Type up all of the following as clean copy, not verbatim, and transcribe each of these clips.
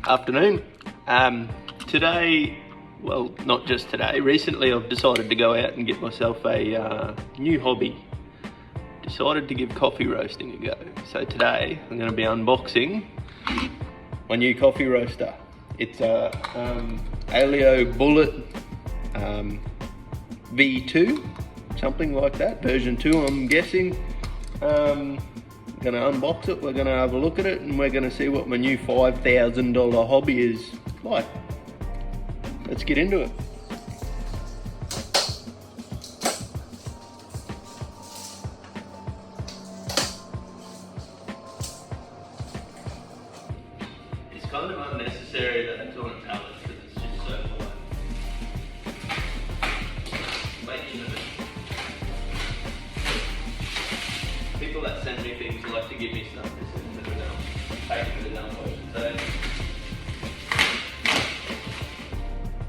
Afternoon. Today, well, not just today, recently I've decided to go out and get myself a new hobby. Decided to give coffee roasting a go. So today I'm going to be unboxing my new coffee roaster. It's a Ailio Bullet V2, something like that, version 2 I'm guessing. I'm going to unbox it, we're going to have a look at it, and we're going to see what my new $5,000 hobby is like. Let's get into it. It's kind of unnecessary that it's on a pallet because it's just so light. People that send me things like to give me stuff. This is a bit of take for the dump, I should say.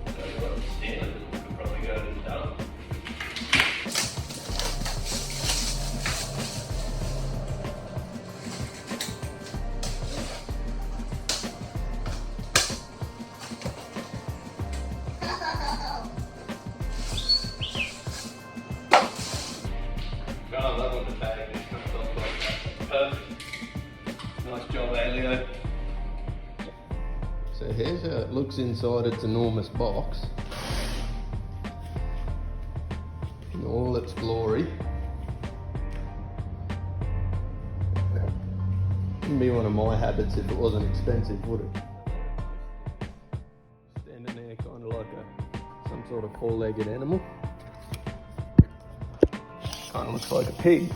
So I've got a stand that could probably go to the dump. Oh, I love when the bag just comes off like that. Perfect. Nice job, ailio. So here's how it looks inside its enormous box. In all its glory. Wouldn't be one of my habits if it wasn't expensive, would it? Standing there kind of like some sort of four-legged animal. Kind of looks like a pig.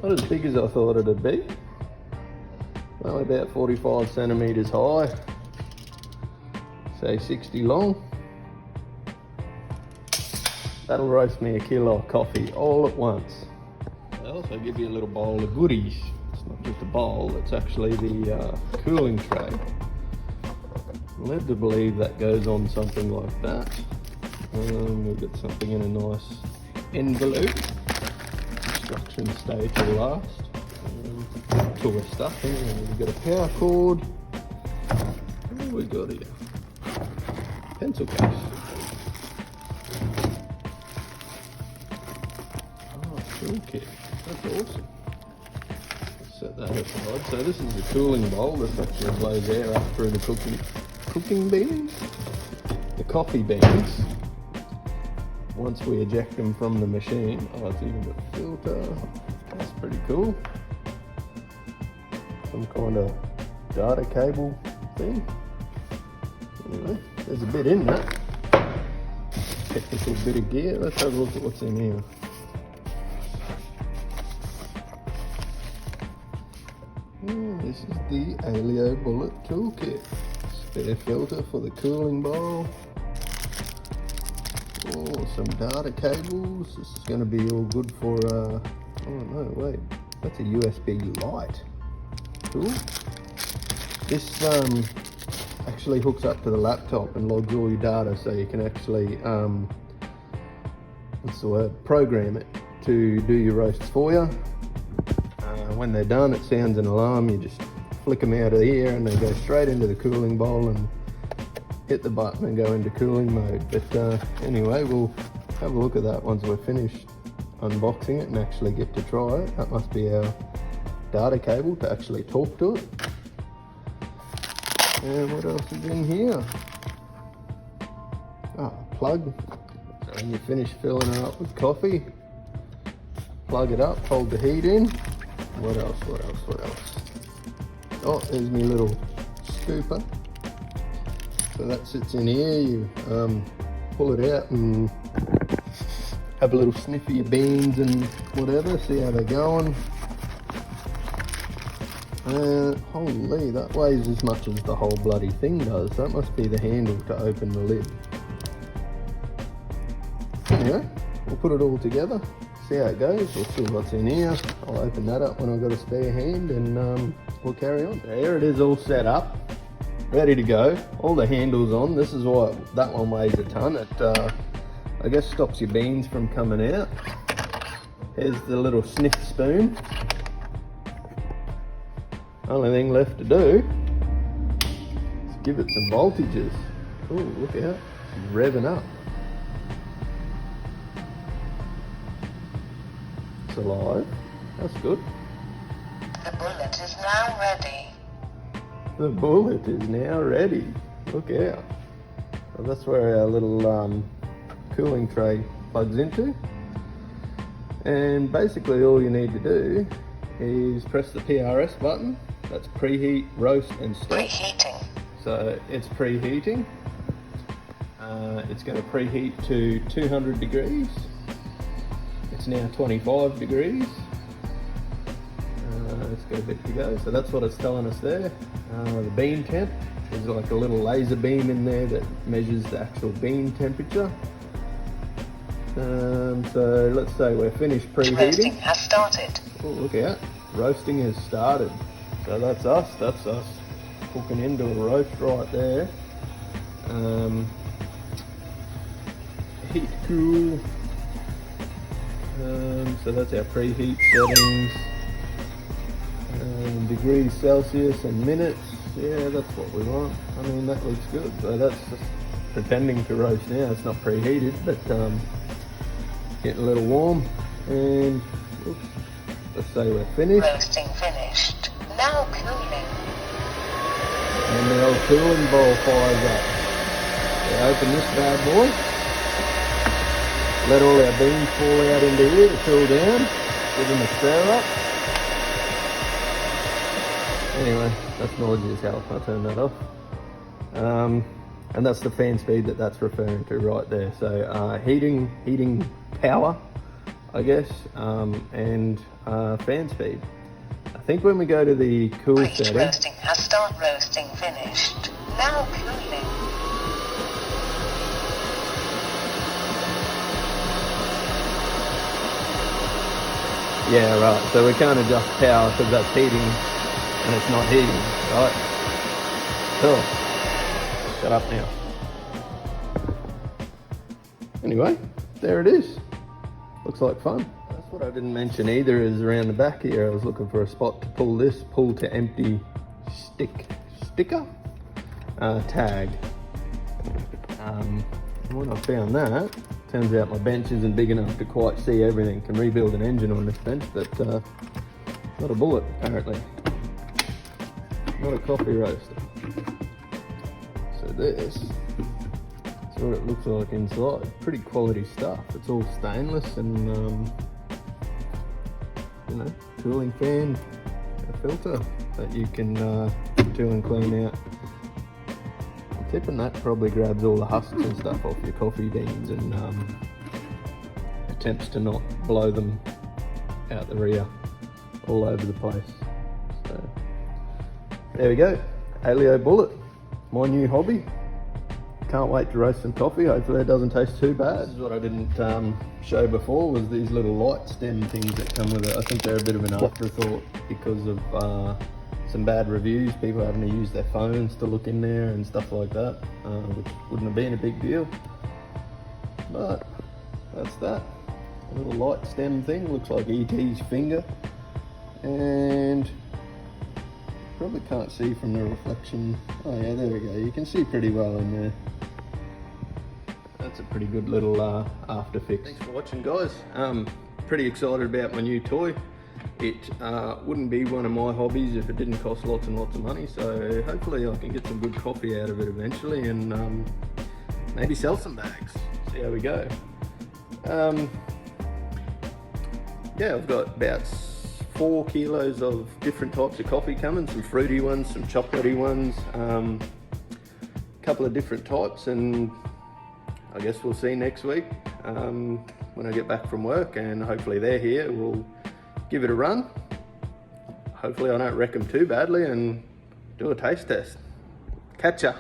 Not as big as I thought it'd be. Only about 45 centimeters high. Say 60 long. That'll roast me a kilo of coffee all at once. They also give you a little bowl of goodies. It's not just a bowl, it's actually the cooling tray. I'm led to believe that goes on something like that. We've got something in a nice envelope. Instructions stay till last. Tool stuff. We've got a power cord. What have we got here? Pencil case. Oh, toolkit. That's awesome. Let's set that aside. So this is the cooling bowl. This actually blows air up through the cooking beans. The coffee beans. Once we eject them from the machine. Oh, it's even got a filter. That's pretty cool. Some kind of data cable thing. Anyway, there's a bit in that. Technical bit of gear. Let's have a look at what's in here. This is the Ailio Bullet Toolkit. Spare filter for the cooling bowl. Oh, some data cables. This is going to be all good for, oh no, wait. That's a USB light. Cool. This actually hooks up to the laptop and logs all your data, so you can actually, what's the word, program it to do your roasts for you. When they're done, it sounds an alarm. You just flick them out of the air and they go straight into the cooling bowl and hit the button and go into cooling mode. But anyway, we'll have a look at that once we're finished unboxing it and actually get to try it. That must be our data cable to actually talk to it. And what else is in here? Oh, a plug. So when you finish filling it up with coffee, plug it up, hold the heat in. What else? Oh, there's my little scooper. So that sits in here. You pull it out and have a little sniff of your beans and whatever, see how they're going. Holy, that weighs as much as the whole bloody thing does. That must be the handle to open the lid. Anyway, we'll put it all together, see how it goes. We'll see what's in here. I'll open that up when I've got a spare hand and we'll carry on. There it is, all set up, ready to go. All the handles on. This is why that one weighs a ton. It, I guess, stops your beans from coming out. Here's the little sniff spoon. Only thing left to do give it some voltages. Oh, look out, it's revving up. It's alive, that's good. The bullet is now ready. The bullet is now ready. Look out. Well, that's where our little cooling tray plugs into. And basically all you need to do is press the PRS button. That's preheat, roast and stop. Preheating. So it's preheating. It's going to preheat to 200 degrees. It's now 25 degrees. It's got a bit to go. So that's what it's telling us there. The bean temp. There's like a little laser beam in there that measures the actual bean temperature. So let's say we're finished preheating. Roasting has started. Oh, look out. Roasting has started. So that's us cooking into a roast right there. Heat cool. So that's our preheat settings. Degrees Celsius and minutes. Yeah, that's what we want. I mean, that looks good. So that's just pretending to roast now. It's not preheated, but getting a little warm. And oops, let's say we're finished. Roasting finished. Now cooling. And the old cooling bowl fires up. We open this bad boy. Let all our beans fall out into here to cool down. Give them a stir up. Anyway, that's noisy as hell. I'll turn that off. And that's the fan speed that's referring to right there. So heating power, I guess, and fan speed. I think when we go to the cool setting. Roasting has started. Roasting finished. Now cooling. Yeah, right. So we can't adjust power because that's heating and it's not heating, right? Cool. Shut up now. Anyway, there it is. Looks like fun. That's what I didn't mention either is around the back here, I was looking for a spot to pull this pull to empty sticker tag. When I found that, turns out my bench isn't big enough to quite see everything. Can rebuild an engine on this bench, but not a bullet apparently. Not a coffee roaster. So this is what it looks like inside. Pretty quality stuff. It's all stainless and you know, cooling fan, a filter that you can do and clean out. I'm tipping that probably grabs all the husks and stuff off your coffee beans and attempts to not blow them out the rear all over the place. So there we go, ailio bullet, my new hobby. Can't wait to roast some coffee. Hopefully it doesn't taste too bad. This is what I didn't show before, was these little light stem things that come with it. I think they're a bit of an afterthought because of some bad reviews, people having to use their phones to look in there and stuff like that, which wouldn't have been a big deal. But that's that. A little light stem thing, looks like E.T.'s finger. And probably can't see from the reflection. Oh yeah, there we go. You can see pretty well in there. That's a pretty good little after fix. Thanks for watching, guys. Pretty excited about my new toy. It wouldn't be one of my hobbies if it didn't cost lots and lots of money. So hopefully I can get some good coffee out of it eventually and maybe sell some bags. See how we go. Yeah, I've got about 4 kilos of different types of coffee coming, some fruity ones, some chocolatey ones, a couple of different types, and I guess we'll see next week when I get back from work, and hopefully they're here. We'll give it a run. Hopefully I don't wreck them too badly and do a taste test. Catch ya.